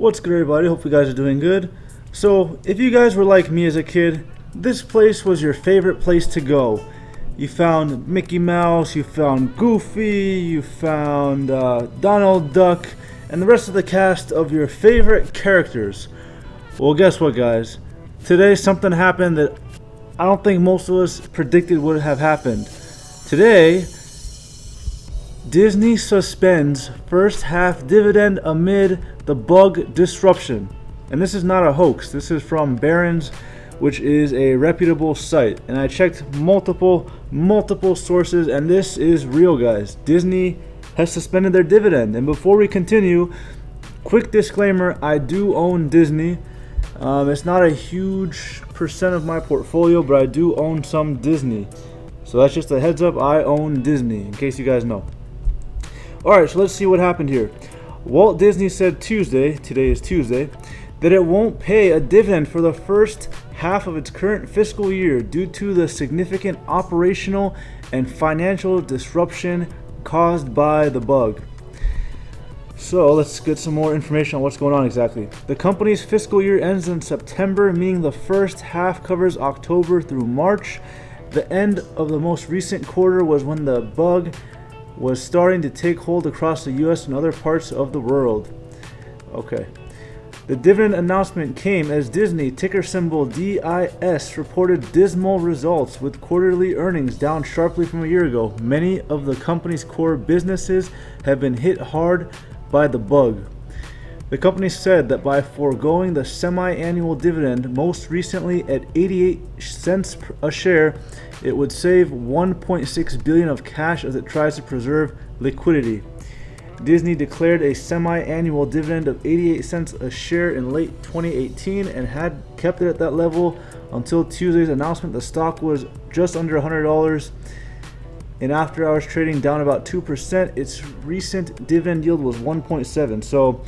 What's good, everybody? Hope you guys are doing good. So, if you guys were like me as a kid, this place was your favorite place to go. You found Mickey Mouse, you found Goofy, you found Donald Duck, and the rest of the cast of your favorite characters. Well, guess what, guys? Today, something happened that I don't think most of us predicted would have happened. Today, Disney suspends first half dividend amid the bug disruption. And this is not a hoax. This is from Barron's, which is a reputable site. And I checked multiple sources, and this is real, guys. Disney has suspended their dividend. And before we continue, quick disclaimer, I do own Disney. It's not a huge percent of my portfolio, but I do own some Disney. So that's just a heads up, I own Disney, in case you guys know. Alright, so let's see what happened here. Walt Disney said Tuesday, today is Tuesday, that it won't pay a dividend for the first half of its current fiscal year due to the significant operational and financial disruption caused by the bug. So let's get some more information on what's going on exactly. The company's fiscal year ends in September, meaning the first half covers October through March. The end of the most recent quarter was when the bug was starting to take hold across the US and other parts of the world. Okay. The dividend announcement came as Disney, ticker symbol DIS, reported dismal results with quarterly earnings down sharply from a year ago. Many of the company's core businesses have been hit hard by the bug. The company said that by foregoing the semi-annual dividend, most recently at 88 cents a share, it would save $1.6 billion of cash as it tries to preserve liquidity. Disney declared a semi-annual dividend of 88 cents a share in late 2018 and had kept it at that level until Tuesday's announcement. The stock was just under $100 and after hours trading down about 2%. Its recent dividend yield was 1.7. So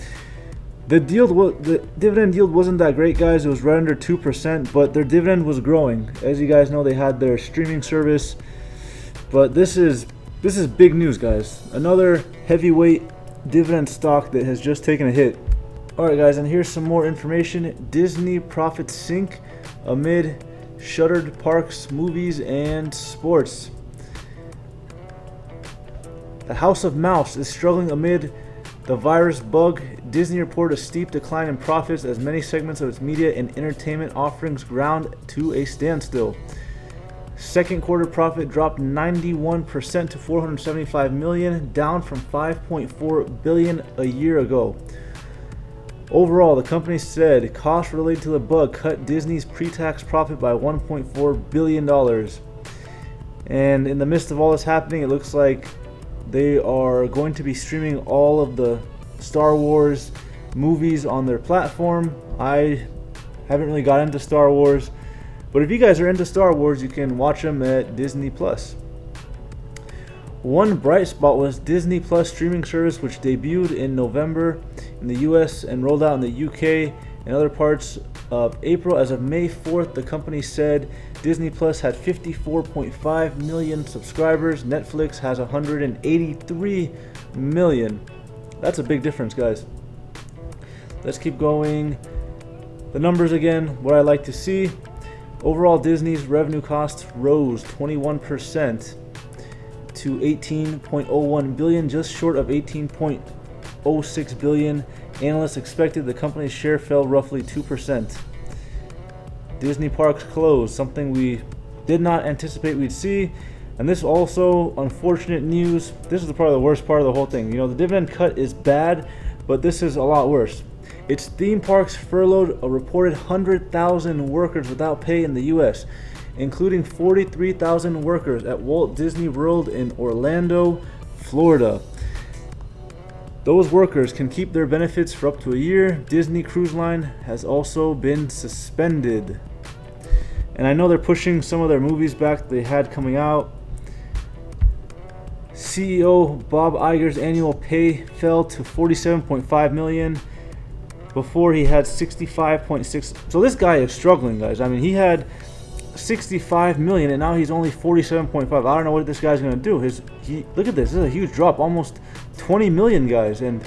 the dividend yield wasn't that great, guys. It was right under 2%, but their dividend was growing. As you guys know, they had their streaming service. But this is big news, guys. Another heavyweight dividend stock that has just taken a hit. Alright, guys, and here's some more information. Disney profits sink amid shuttered parks, movies, and sports. The House of Mouse is struggling amid the virus bug. Disney reported a steep decline in profits as many segments of its media and entertainment offerings ground to a standstill. Second quarter profit dropped 91% to $475 million, down from $5.4 billion a year ago. Overall, the company said costs related to the bug cut Disney's pre-tax profit by $1.4 billion. And in the midst of all this happening, it looks like they are going to be streaming all of the Star Wars movies on their platform. I haven't really got into Star Wars, but if you guys are into Star Wars, you can watch them at Disney Plus. One bright spot was Disney Plus streaming service, which debuted in November in the US and rolled out in the UK and other parts of April. As of May 4th, the company said Disney Plus had 54.5 million subscribers. Netflix has 183 million. That's a big difference, guys. Let's keep going. The numbers again, what I like to see. Overall, Disney's revenue costs rose 21% to $18.01 billion, just short of $18.06 billion. Analysts expected the company's share fell roughly 2%. Disney parks closed, something we did not anticipate we'd see. And this also, unfortunate news, this is probably the worst part of the whole thing. You know, the dividend cut is bad, but this is a lot worse. Its theme parks furloughed a reported 100,000 workers without pay in the US, including 43,000 workers at Walt Disney World in Orlando, Florida. Those workers can keep their benefits for up to a year. Disney Cruise Line has also been suspended. And I know they're pushing some of their movies back they had coming out. CEO Bob Iger's annual pay fell to $47.5 million. Before he had 65.6. So this guy is struggling, guys. I mean, he had 65 million and now he's only 47.5. I don't know what this guy's gonna do. Look at this. This is a huge drop, almost 20 million, guys. And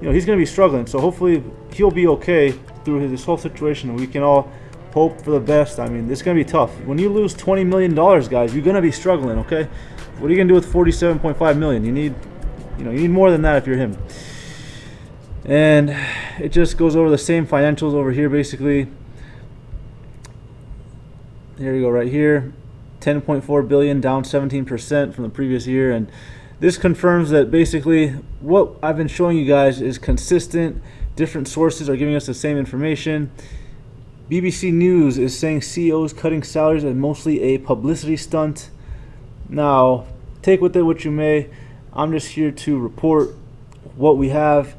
he's going to be struggling. So hopefully he'll be okay through this whole situation. We can all hope for the best. I mean, it's going to be tough. When you lose $20 million, guys, you're going to be struggling, okay? What are you going to do with $47.5 million? You need more than that if you're him. And it just goes over the same financials over here, basically. Here you go, right here. 10.4 billion, down 17% from the previous year. And this confirms that basically what I've been showing you guys is consistent. Different sources are giving us the same information. BBC News is saying CEOs cutting salaries is mostly a publicity stunt. Now, take with it what you may. I'm just here to report what we have.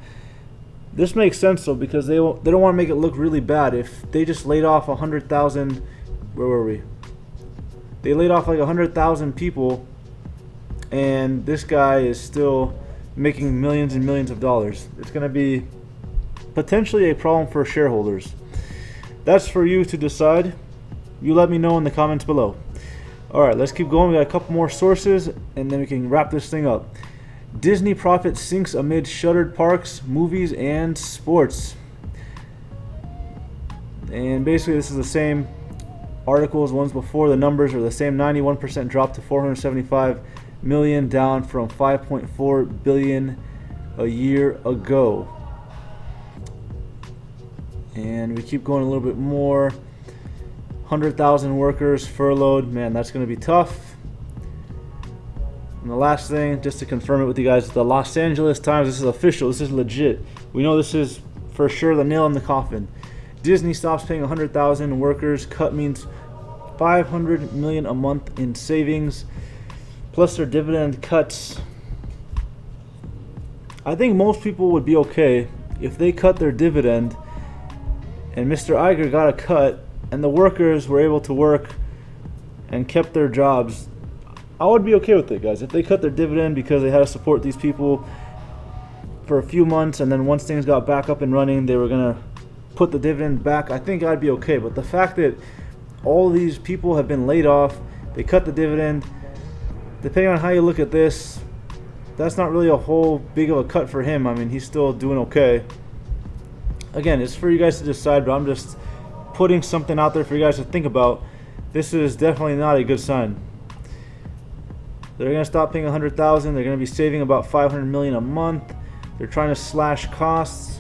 This makes sense though, because they don't want to make it look really bad. If they just laid off 100,000, where were we? They laid off like 100,000 people, and this guy is still making millions and millions of dollars. It's going to be potentially a problem for shareholders. That's for you to decide. You let me know in the comments below. Alright, let's keep going. We got a couple more sources, and then we can wrap this thing up. Disney profit sinks amid shuttered parks, movies, and sports. And basically this is the same article as ones before. The numbers are the same. 91% drop to 475 million, down from 5.4 billion a year ago. And we keep going a little bit more. 100,000 workers furloughed. Man, that's going to be tough. And the last thing, just to confirm it with you guys, the Los Angeles Times, this is official, this is legit. We know this is for sure the nail in the coffin. Disney stops paying 100,000 workers. Cut means 500 million a month in savings, plus their dividend cuts. I think most people would be okay if they cut their dividend and Mr. Iger got a cut and the workers were able to work and kept their jobs. I would be okay with it, guys. If they cut their dividend because they had to support these people for a few months, and then once things got back up and running, they were going to put the dividend back, I think I'd be okay. But the fact that all these people have been laid off, they cut the dividend, depending on how you look at this, that's not really a whole big of a cut for him. I mean, he's still doing okay. Again, it's for you guys to decide, but I'm just putting something out there for you guys to think about. This is definitely not a good sign. They're going to stop paying 100,000. They're going to be saving about 500 million a month. They're trying to slash costs.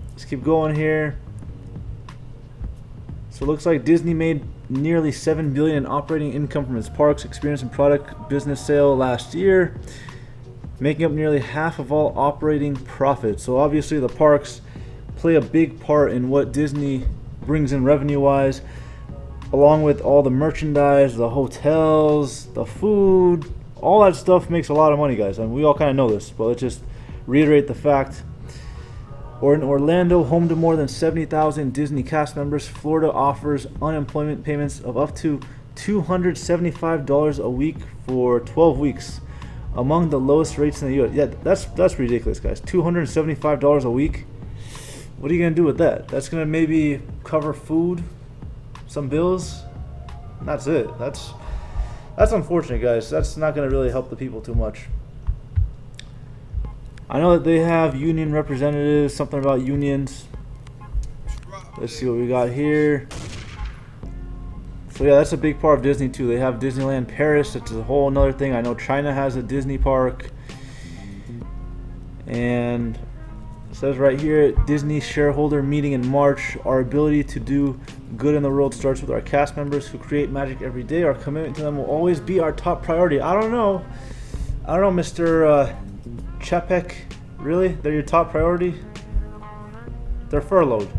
Let's keep going here. So it looks like Disney made nearly 7 billion in operating income from its parks, experience, and product business sale last year, making up nearly half of all operating profits. So obviously the parks play a big part in what Disney brings in revenue-wise, along with all the merchandise, the hotels, the food. All that stuff makes a lot of money, guys. I mean, we all kind of know this, but let's just reiterate the fact. Or in Orlando, home to more than 70,000 Disney cast members, Florida offers unemployment payments of up to $275 a week for 12 weeks, among the lowest rates in the U.S. Yeah, that's ridiculous, guys. $275 a week. What are you gonna do with that? That's gonna maybe cover food, some bills. That's it. That's unfortunate, guys. That's not gonna really help the people too much. I know that they have union representatives, something about unions. Let's see what we got here. So yeah, that's a big part of Disney too. They have Disneyland Paris. It's a whole another thing. I know China has a Disney park. And it says right here, Disney shareholder meeting in March. Our apability to do good in the world starts with our cast members who create magic every day. Our commitment to them will always be our top priority. I don't know, Mr. Chapek, really? They're your top priority? They're furloughed,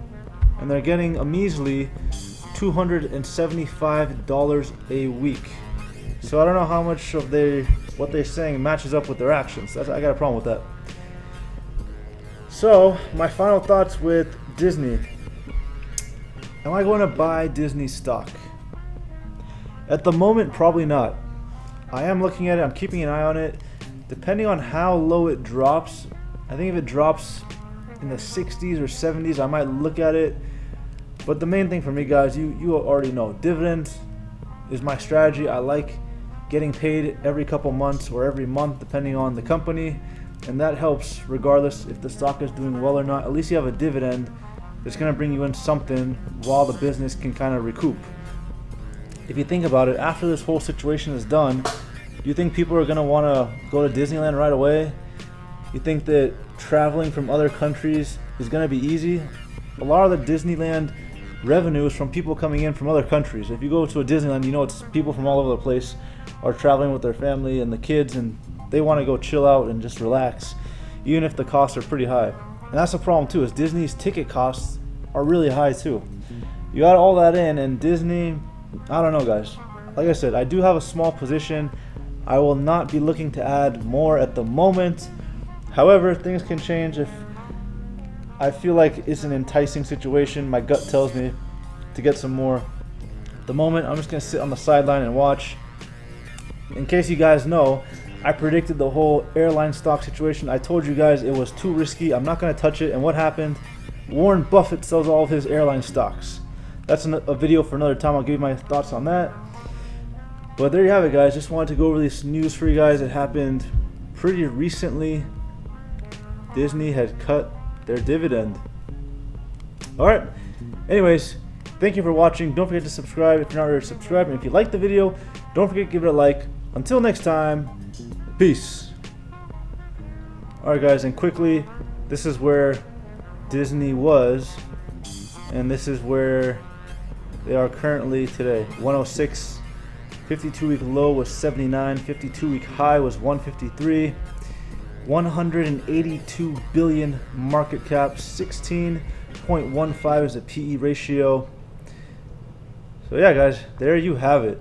and they're getting a measly $275 a week. So I don't know how much of what they're saying matches up with their actions. I got a problem with that. So my final thoughts with Disney. Am I going to buy Disney stock? At the moment, probably not. I am looking at it. I'm keeping an eye on it. Depending on how low it drops, I think if it drops in the 60s or 70s, I might look at it. But the main thing for me, guys, you already know, dividends is my strategy. I like getting paid every couple months or every month, depending on the company. and that helps regardless if the stock is doing well or not. At least you have a dividend that's going to bring you in something while the business can kind of recoup. If you think about it, after this whole situation is done, do you think people are going to want to go to Disneyland right away? You think that traveling from other countries is going to be easy? A lot of the Disneyland revenue is from people coming in from other countries. If you go to a Disneyland, you know it's people from all over the place are traveling with their family and the kids, and they want to go chill out and just relax, even if the costs are pretty high. And that's the problem too, is Disney's ticket costs are really high too. You got all that in, and Disney, I don't know guys. Like I said, I do have a small position. I will not be looking to add more at the moment. However, things can change. If I feel like it's an enticing situation, my gut tells me to get some more. At the moment, I'm just going to sit on the sideline and watch. In case you guys know, I predicted the whole airline stock situation. I told you guys it was too risky. I'm not going to touch it. And what happened? Warren Buffett sells all of his airline stocks. That's a video for another time. I'll give you my thoughts on that. But there you have it, guys. Just wanted to go over this news for you guys. It happened pretty recently. Disney had cut their dividend. Alright, anyways, thank you for watching. Don't forget to subscribe if you're not already subscribed. And if you like the video, don't forget to give it a like. Until next time, peace. Alright guys, and quickly, this is where Disney was, and this is where they are currently today. 106, 52-week low was 79, 52-week high was 153. 182 billion market cap, 16.15 is the PE ratio. So yeah guys, there you have it.